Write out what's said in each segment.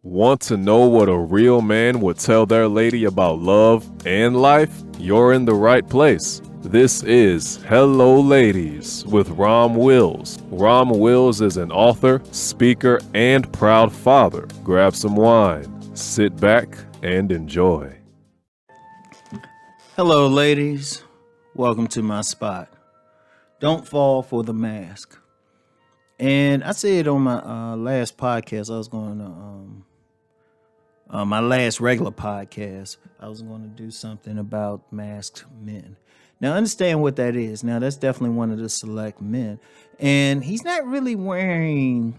Want to know what a real man would tell their lady about love and life? You're in the right place. This is Hello Ladies with Rom Wills. Rom Wills is an author, speaker, and proud father. Grab some wine, sit back, and enjoy. Hello, ladies. Welcome to my spot. Don't fall for the mask. And I said on my last podcast, I was going to my last regular podcast, I was going to do something about masked men. Now, understand what that is. Now, that's definitely one of the select men. And he's not really wearing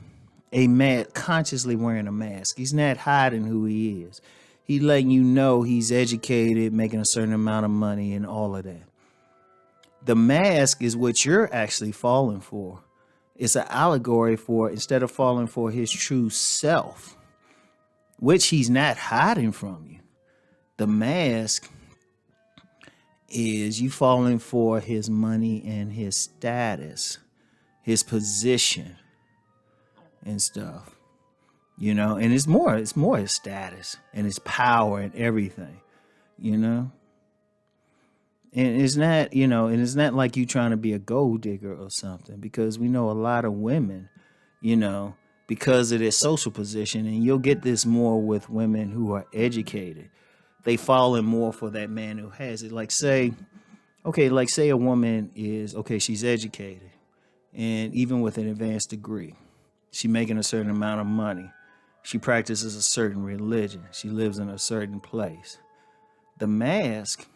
a mask, consciously wearing a mask. He's not hiding who he is. He's letting you know he's educated, making a certain amount of money and all of that. The mask is what you're actually falling for. It's an allegory for, instead of falling for his true self, which he's not hiding from you. The mask is you falling for his money and his status, his position and stuff, you know, and it's more his status and his power and everything, you know. And it's not, you know, and it's not like you trying to be a gold digger or something, because we know a lot of women, you know, because of their social position, and you'll get this more with women who are educated. They fall in more for that man who has it. Like say a woman is, okay, she's educated, and even with an advanced degree, she's making a certain amount of money. She practices a certain religion. She lives in a certain place. The mask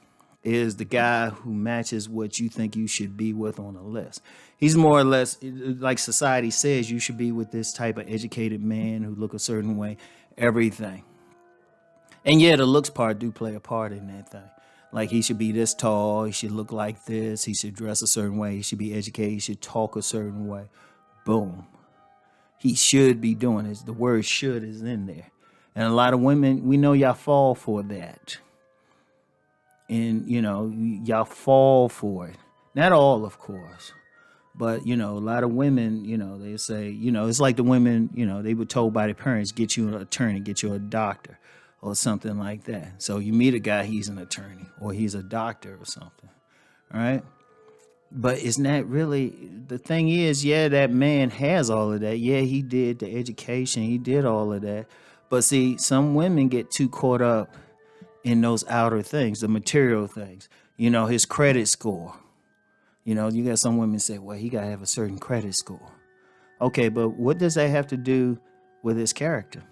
is the guy who matches what you think you should be with on a list. He's more or less, like society says, you should be with this type of educated man who look a certain way, everything. And yeah, the looks part do play a part in that thing. Like he should be this tall, he should look like this, he should dress a certain way, he should be educated, he should talk a certain way. Boom. He should be doing this. The word should is in there. And a lot of women, we know y'all fall for that. And, you know, y'all fall for it. Not all, of course. But, you know, a lot of women, you know, they say, you know, it's like the women, you know, they were told by their parents, get you an attorney, get you a doctor or something like that. So you meet a guy, he's an attorney or he's a doctor or something. All right. But it's not really, the thing is, yeah, that man has all of that. Yeah, he did the education. He did all of that. But see, some women get too caught up in those outer things, the material things, you know, his credit score. You know, you got some women say, well, he got to have a certain credit score. Okay, but what does that have to do with his character?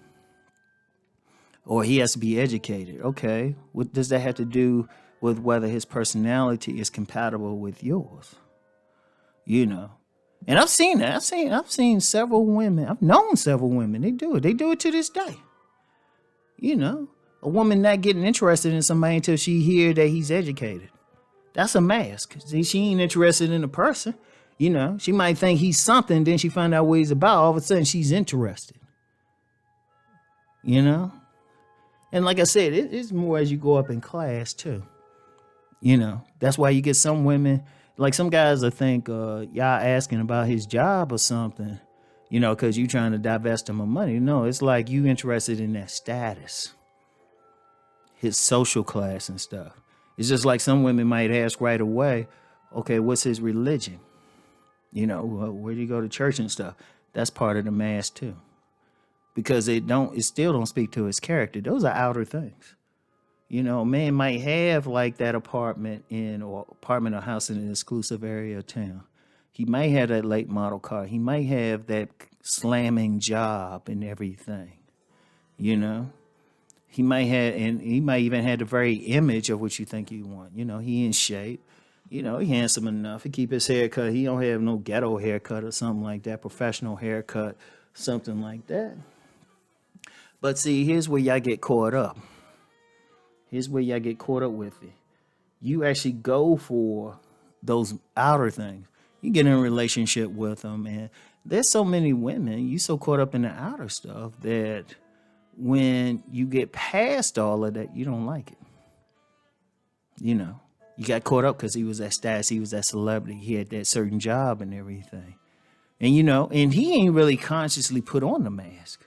Or he has to be educated. Okay, what does that have to do with whether his personality is compatible with yours? You know, and I've seen that. I've seen several women. I've known several women. They do it. They do it to this day. You know, a woman not getting interested in somebody until she hear that he's educated. That's a mask. See, she ain't interested in a person. You know, she might think he's something, then she find out what he's about. All of a sudden, she's interested. You know? And like I said, it's more as you go up in class, too. You know, that's why you get some women, like some guys that think y'all asking about his job or something, you know, because you trying to divest him of money. No, it's like you interested in that status, his social class and stuff. It's just like some women might ask right away, okay, what's his religion? You know, where do you go to church and stuff? That's part of the mask too. Because it still don't speak to his character. Those are outer things. You know, a man might have like that apartment or house in an exclusive area of town. He might have that late model car. He might have that slamming job and everything, you know. He might even have the very image of what you think you want. You know, he in shape. You know, he handsome enough. He keep his hair cut. He don't have no ghetto haircut or something like that, professional haircut, something like that. But see, here's where y'all get caught up. Here's where y'all get caught up with it. You actually go for those outer things. You get in a relationship with them, and there's so many women, you so caught up in the outer stuff that when you get past all of that, you don't like it. You know, you got caught up because he was that status, he was that celebrity, he had that certain job and everything. And, you know, and he ain't really consciously put on the mask.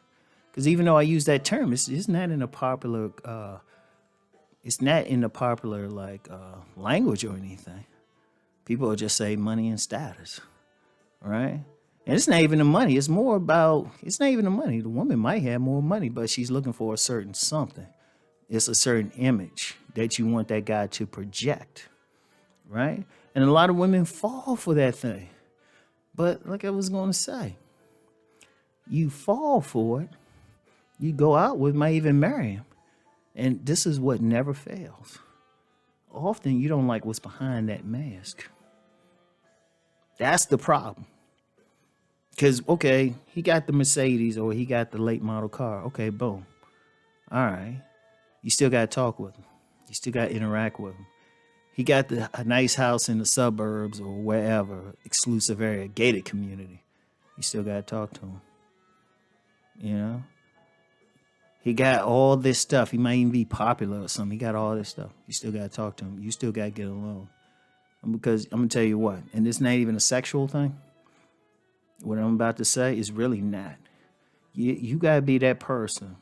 Because even though I use that term, it's not in a popular language or anything. People will just say money and status, right? And it's not even the money. It's more about, it's not even the money. The woman might have more money, but she's looking for a certain something. It's a certain image that you want that guy to project, right? And a lot of women fall for that thing. But like I was going to say, you fall for it, you go out with, might even marry him. And this is what never fails. Often you don't like what's behind that mask. That's the problem. Because, okay, he got the Mercedes or he got the late model car. Okay, boom. All right. You still got to talk with him. You still got to interact with him. He got a nice house in the suburbs or wherever, exclusive area, gated community. You still got to talk to him. You know? He got all this stuff. He might even be popular or something. He got all this stuff. You still got to talk to him. You still got to get along. Because I'm going to tell you what, and it's not even a sexual thing. What I'm about to say is really not. You got to be that person.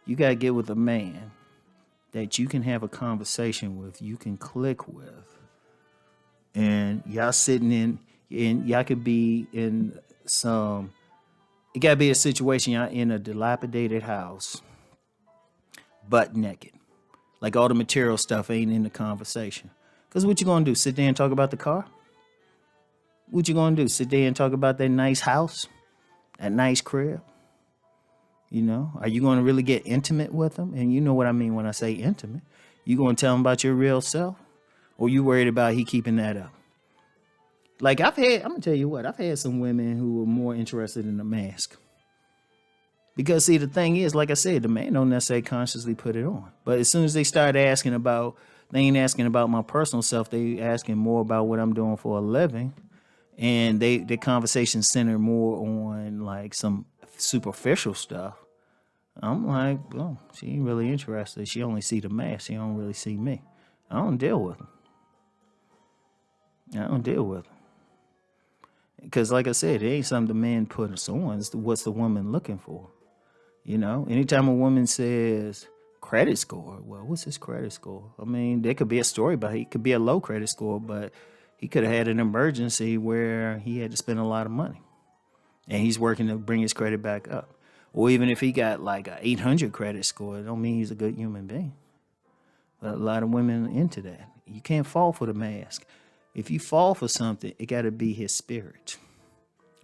You got to get with a man that you can have a conversation with, you can click with. And y'all sitting in, and y'all could be in some, it got to be a situation y'all in a dilapidated house, butt naked. Like all the material stuff ain't in the conversation. Because what you going to do, sit there and talk about the car? What you going to do, sit there and talk about that nice house, that nice crib? You know, are you going to really get intimate with them? And you know what I mean when I say intimate. You going to tell them about your real self? Or you worried about he keeping that up? Like I'm going to tell you what, I've had some women who were more interested in the mask. Because see, the thing is, like I said, the man don't necessarily consciously put it on. But as soon as they start asking about, they ain't asking about my personal self, they asking more about what I'm doing for a living. And their conversation center more on like some superficial stuff. I'm like, well, she ain't really interested. She only see the mask. She don't really see me. I don't deal with them. Because like I said, it ain't something the man put us on. It's what's the woman looking for? You know, anytime a woman says credit score, well, what's his credit score? I mean, there could be a story about it. It could be a low credit score, but he could have had an emergency where he had to spend a lot of money. And he's working to bring his credit back up. Or even if he got like a 800 credit score, it don't mean he's a good human being. But a lot of women into that. You can't fall for the mask. If you fall for something, it got to be his spirit.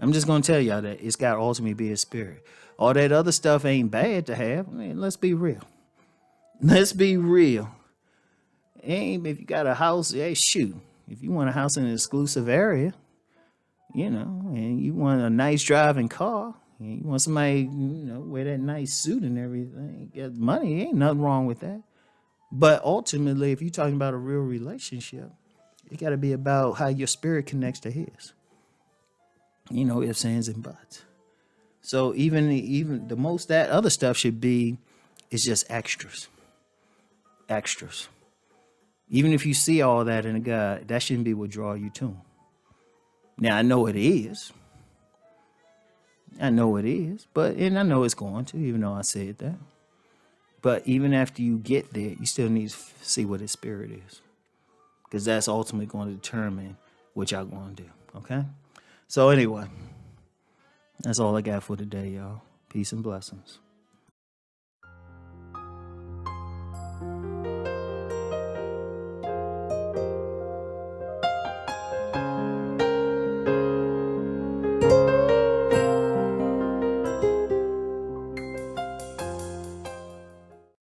I'm just going to tell y'all that it's got to ultimately be his spirit. All that other stuff ain't bad to have. I mean, let's be real. Let's be real. Ain't if you got a house, hey, shoot. If you want a house in an exclusive area, you know, and you want a nice driving car, and you want somebody, you know, wear that nice suit and everything, get money, ain't nothing wrong with that. But ultimately, if you're talking about a real relationship, it got to be about how your spirit connects to his. You know, ifs, ands, and buts. So even the most that other stuff should be is just extras. Extras. Even if you see all that in a guy, that shouldn't be what draw you to him. Now, I know it is. But I know it's going to, even though I said that. But even after you get there, you still need to see what his spirit is. Because that's ultimately going to determine what y'all going to do. Okay? So anyway, that's all I got for today, y'all. Peace and blessings.